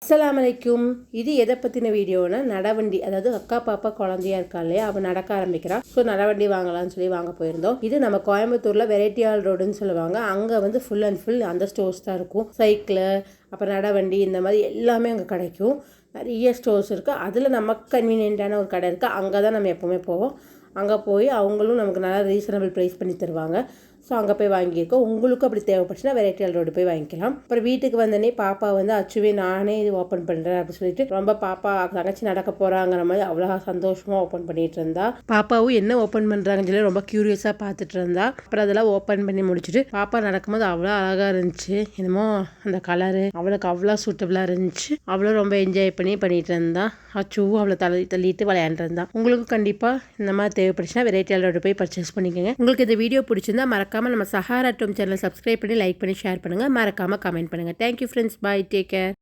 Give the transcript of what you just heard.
அஸ்ஸலாமு அலைக்கும். இது எதை பற்றின வீடியோனா நடவண்டி, அதாவது அக்கா பாப்பா குழந்தையா இருக்கா இல்லையா, அவள் நடக்க ஆரம்பிக்கிறா. ஸோ நடவண்டி வாங்கலாம்னு சொல்லி வாங்க போயிருந்தோம். இது நம்ம கோயம்புத்தூரில் வெரைட்டி ஆல் ரோடுன்னு சொல்லுவாங்க. அங்கே வந்து ஃபுல் அண்ட் ஃபுல் அந்த ஸ்டோர்ஸ் தான் இருக்கும். சைக்கிளு, அப்புறம் நடவண்டி, இந்த மாதிரி எல்லாமே அங்கே கிடைக்கும். நிறைய ஸ்டோர்ஸ் இருக்குது. அதில் நமக்கு கன்வீனியண்ட்டான ஒரு கடை இருக்குது. அங்கே தான் நம்ம எப்போவுமே போவோம். அங்கே போய் அவங்களும் நமக்கு நல்லா ரீசனபிள் ப்ரைஸ் பண்ணி தருவாங்க. ஸோ அங்கே போய் வாங்கியிருக்கோம். உங்களுக்கும் அப்படி தேவைப்பட்டுச்சுன்னா வெரைட்டி ஆல் ரோடு போய் வாங்கிக்கலாம். அப்புறம் வீட்டுக்கு வந்தோடனே பாப்பா வந்து அச்சுவே நானே இது ஓப்பன் பண்ணுறேன் அப்படின்னு சொல்லிட்டு ரொம்ப பாப்பா தங்கச்சி நடக்க போகிறாங்கிற மாதிரி அவ்வளோ சந்தோஷமாக ஓப்பன் பண்ணிட்டு இருந்தா. பாப்பாவும் என்ன ஓப்பன் பண்ணுறாங்கன்னு சொல்லி ரொம்ப க்யூரியஸாக பார்த்துட்டு இருந்தா. அப்புறம் அதெல்லாம் ஓப்பன் பண்ணி முடிச்சுட்டு பாப்பா நடக்கும்போது அவ்வளோ அழகாக இருந்துச்சு. என்னமோ அந்த கலரு அவளுக்கு அவ்வளோ சூட்டபுளாக இருந்துச்சு. அவ்வளோ ரொம்ப என்ஜாய் பண்ணிட்டு இருந்தா. அச்சுவும் அவ்வளோ தள்ளிட்டு விளையாண்டு இருந்தா. உங்களுக்கும் கண்டிப்பாக இந்த மாதிரி தேவைப்படுச்சுன்னா வெரைட்டி ஆல் ரோடு போய் பர்ச்சேஸ் பண்ணிக்கோங்க. உங்களுக்கு இந்த வீடியோ பிடிச்சிருந்தா மறக்காம நம்ம சஹாரா டோம் சேனல் சப்ஸ்கிரைப் பண்ணி லைக் பண்ணி ஷேர் பண்ணுங்கள். மறக்காமல் கமெண்ட் பண்ணுங்கள். Thank you friends. Bye. Take care.